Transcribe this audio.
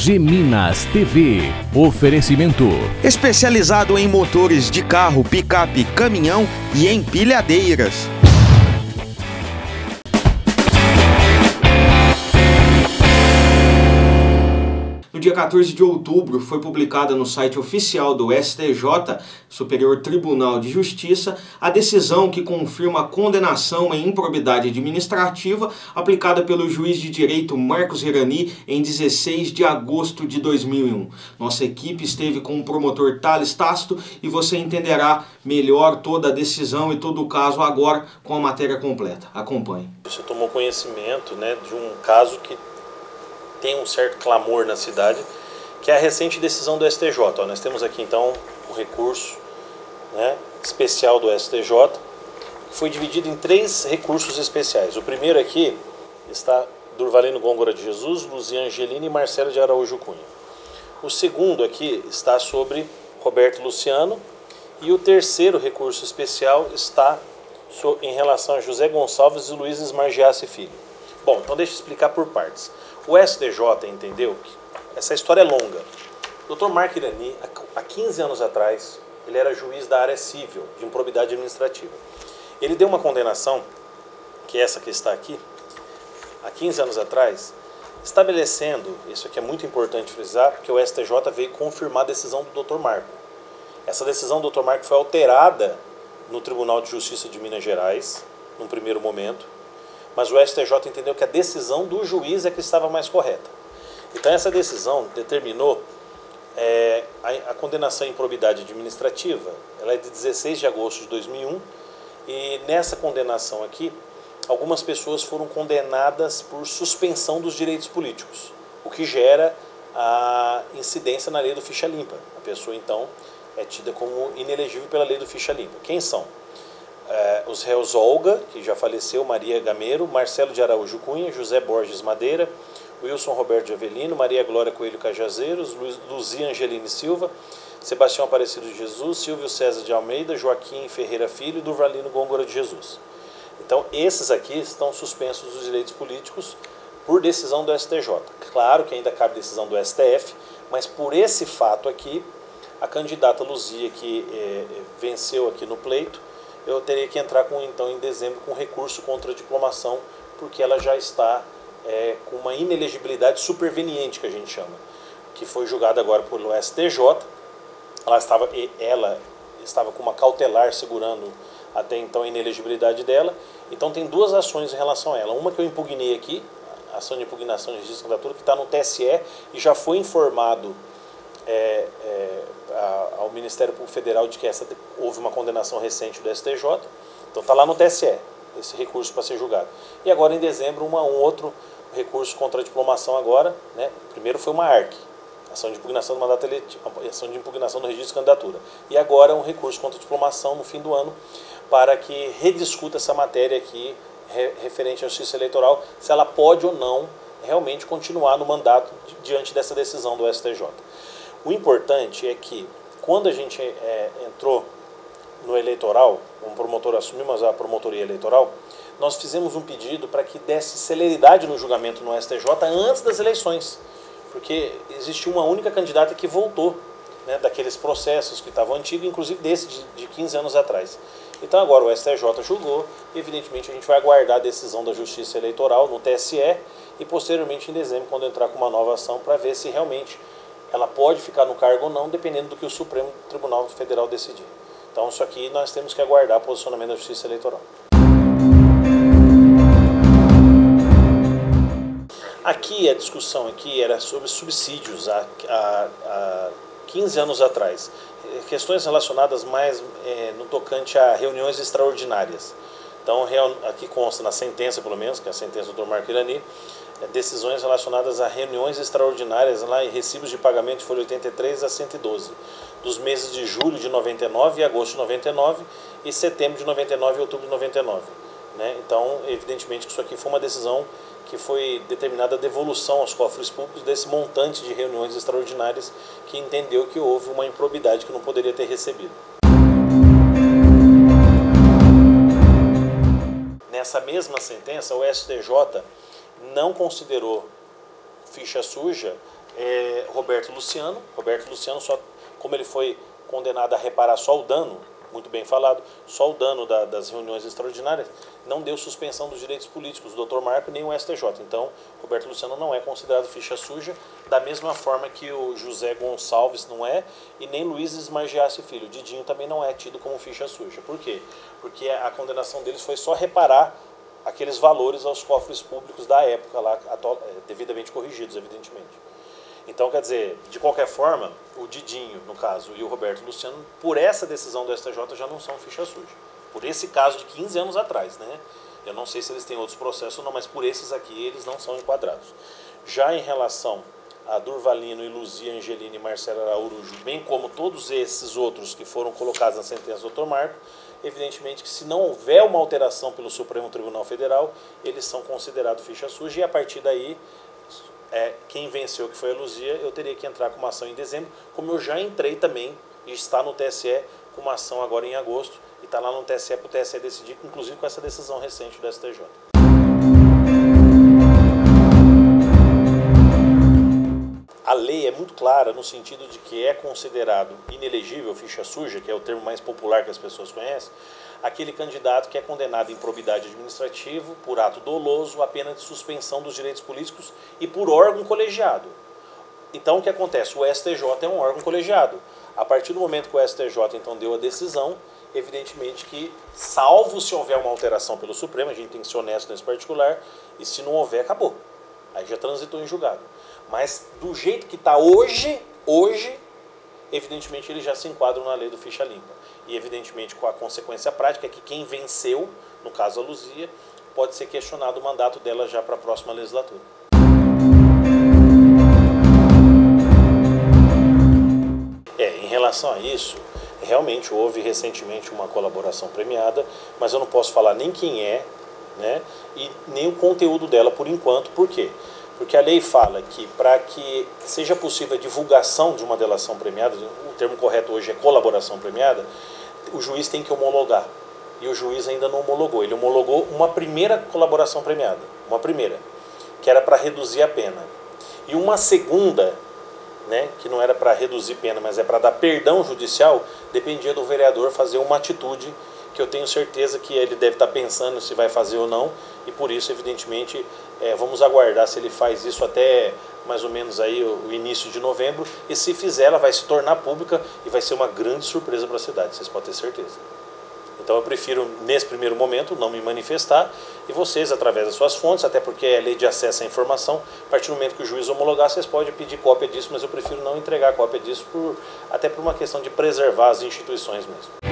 Geminas TV. Oferecimento. Especializado em motores de carro, picape, caminhão e empilhadeiras. No dia 14 de outubro foi publicada no site oficial do STJ, Superior Tribunal de Justiça, a decisão que confirma a condenação em improbidade administrativa aplicada pelo juiz de direito Marcos Irani em 16 de agosto de 2001. Nossa equipe esteve com o promotor Thales Tácito e você entenderá melhor toda a decisão e todo o caso agora com a matéria completa. Acompanhe. Você tomou conhecimento, de um caso que tem um certo clamor na cidade, que é a recente decisão do STJ. Nós temos aqui então o recurso especial do STJ, que foi dividido em 3 recursos especiais. O primeiro aqui está Durvalino Gôngora de Jesus, Luzia Angelini e Marcelo de Araújo Cunha. O segundo aqui está sobre Roberto Luciano e o terceiro recurso especial está em relação a José Gonçalves e Luiz Esmargiassi Filho. Bom, então deixa eu explicar por partes. O STJ entendeu que essa história é longa. O Dr. Marco Irani, há 15 anos atrás, ele era juiz da área civil, de improbidade administrativa. Ele deu uma condenação, que é essa que está aqui, há 15 anos atrás, estabelecendo, isso aqui é muito importante frisar, porque o STJ veio confirmar a decisão do Dr. Marco. Essa decisão do Dr. Marco foi alterada no Tribunal de Justiça de Minas Gerais, num primeiro momento, mas o STJ entendeu que a decisão do juiz é que estava mais correta. Então essa decisão determinou a condenação em improbidade administrativa. Ela é de 16 de agosto de 2001 e nessa condenação aqui, algumas pessoas foram condenadas por suspensão dos direitos políticos, o que gera a incidência na lei do ficha limpa. A pessoa então é tida como inelegível pela lei do ficha limpa. Quem são? Os réus Olga, que já faleceu, Maria Gameiro, Marcelo de Araújo Cunha, José Borges Madeira, Wilson Roberto de Avelino, Maria Glória Coelho Cajazeiros, Luzia Angelini Silva, Sebastião Aparecido de Jesus, Silvio César de Almeida, Joaquim Ferreira Filho e Durvalino Gôngora de Jesus. Então esses aqui estão suspensos dos direitos políticos por decisão do STJ. Claro que ainda cabe decisão do STF, mas por esse fato aqui, a candidata Luzia, que venceu aqui no pleito, eu teria que entrar então em dezembro com recurso contra a diplomação, porque ela já está com uma inelegibilidade superveniente, que a gente chama, que foi julgada agora pelo STJ. Ela estava com uma cautelar segurando até então a inelegibilidade dela. Então tem 2 ações em relação a ela. Uma que eu impugnei aqui, a ação de impugnação de registro de candidatura, que está no TSE e já foi informado ao Ministério Público Federal de que houve uma condenação recente do STJ, então está lá no TSE, esse recurso para ser julgado. E agora em dezembro um outro recurso contra a diplomação agora, primeiro foi uma ARC, ação de impugnação do mandato eletivo, ação de impugnação do registro de candidatura, e agora um recurso contra a diplomação no fim do ano, para que rediscuta essa matéria aqui referente à justiça eleitoral, se ela pode ou não realmente continuar no mandato diante dessa decisão do STJ. O importante é que, quando a gente entrou no eleitoral, como promotor, assumimos a promotoria eleitoral, nós fizemos um pedido para que desse celeridade no julgamento no STJ antes das eleições, porque existiu uma única candidata que voltou daqueles processos que estavam antigos, inclusive desse de 15 anos atrás. Então agora o STJ julgou, evidentemente a gente vai aguardar a decisão da Justiça Eleitoral no TSE e posteriormente em dezembro, quando entrar com uma nova ação, para ver se realmente ela pode ficar no cargo ou não, dependendo do que o Supremo Tribunal Federal decidir. Então isso aqui nós temos que aguardar o posicionamento da Justiça Eleitoral. Aqui a discussão aqui era sobre subsídios há 15 anos atrás. Questões relacionadas mais no tocante a reuniões extraordinárias. Então aqui consta na sentença, pelo menos, que é a sentença do Dr. Marco Irani, decisões relacionadas a reuniões extraordinárias lá em recibos de pagamento de folha 83 a 112, dos meses de julho de 99 e agosto de 99 e setembro de 99 e outubro de 99. Então, evidentemente que isso aqui foi uma decisão que foi determinada a devolução aos cofres públicos desse montante de reuniões extraordinárias que entendeu que houve uma improbidade que não poderia ter recebido. Nessa mesma sentença, o STJ não considerou ficha suja Roberto Luciano, só, como ele foi condenado a reparar só o dano, muito bem falado, só o dano das reuniões extraordinárias, não deu suspensão dos direitos políticos do Dr. Marco nem o STJ. Então, Roberto Luciano não é considerado ficha suja, da mesma forma que o José Gonçalves não é, e nem Luiz Esmargiassi Filho. O Didinho também não é tido como ficha suja. Por quê? Porque a condenação deles foi só reparar aqueles valores aos cofres públicos da época, lá, devidamente corrigidos, evidentemente. Então, quer dizer, de qualquer forma, o Didinho, no caso, e o Roberto Luciano, por essa decisão do STJ, já não são ficha suja. Por esse caso de 15 anos atrás, né? Eu não sei se eles têm outros processos ou não, mas por esses aqui eles não são enquadrados. Já em relação a Durvalino e Luzia Angelini e Marcelo Araújo, bem como todos esses outros que foram colocados na sentença do Dr. Marco, evidentemente que se não houver uma alteração pelo Supremo Tribunal Federal, eles são considerados ficha suja e a partir daí, quem venceu, que foi a Luzia, eu teria que entrar com uma ação em dezembro, como eu já entrei também, e está no TSE com uma ação agora em agosto, e está lá no TSE para o TSE decidir, inclusive com essa decisão recente do STJ. A lei é muito clara no sentido de que é considerado inelegível, ficha suja, que é o termo mais popular que as pessoas conhecem, aquele candidato que é condenado em improbidade administrativa, por ato doloso, a pena de suspensão dos direitos políticos e por órgão colegiado. Então o que acontece? O STJ é um órgão colegiado. A partir do momento que o STJ então deu a decisão, evidentemente que, salvo se houver uma alteração pelo Supremo, a gente tem que ser honesto nesse particular, e se não houver, acabou. Aí já transitou em julgado. Mas do jeito que está hoje, evidentemente eles já se enquadram na lei do ficha limpa. E evidentemente com a consequência prática é que quem venceu, no caso a Luzia, pode ser questionado o mandato dela já para a próxima legislatura. Em relação a isso, realmente houve recentemente uma colaboração premiada, mas eu não posso falar nem quem é, né, e nem o conteúdo dela por enquanto. Por quê? Porque a lei fala que para que seja possível a divulgação de uma delação premiada, o termo correto hoje é colaboração premiada, o juiz tem que homologar. E o juiz ainda não homologou. Ele homologou uma primeira colaboração premiada, que era para reduzir a pena. E uma segunda, né, que não era para reduzir pena, mas é para dar perdão judicial, dependia do vereador fazer uma atitude que eu tenho certeza que ele deve estar pensando se vai fazer ou não, e por isso, evidentemente, vamos aguardar se ele faz isso até mais ou menos aí o início de novembro, e se fizer, ela vai se tornar pública e vai ser uma grande surpresa para a cidade, vocês podem ter certeza. Então eu prefiro, nesse primeiro momento, não me manifestar, e vocês, através das suas fontes, até porque é lei de acesso à informação, a partir do momento que o juiz homologar, vocês podem pedir cópia disso, mas eu prefiro não entregar cópia disso, até por uma questão de preservar as instituições mesmo.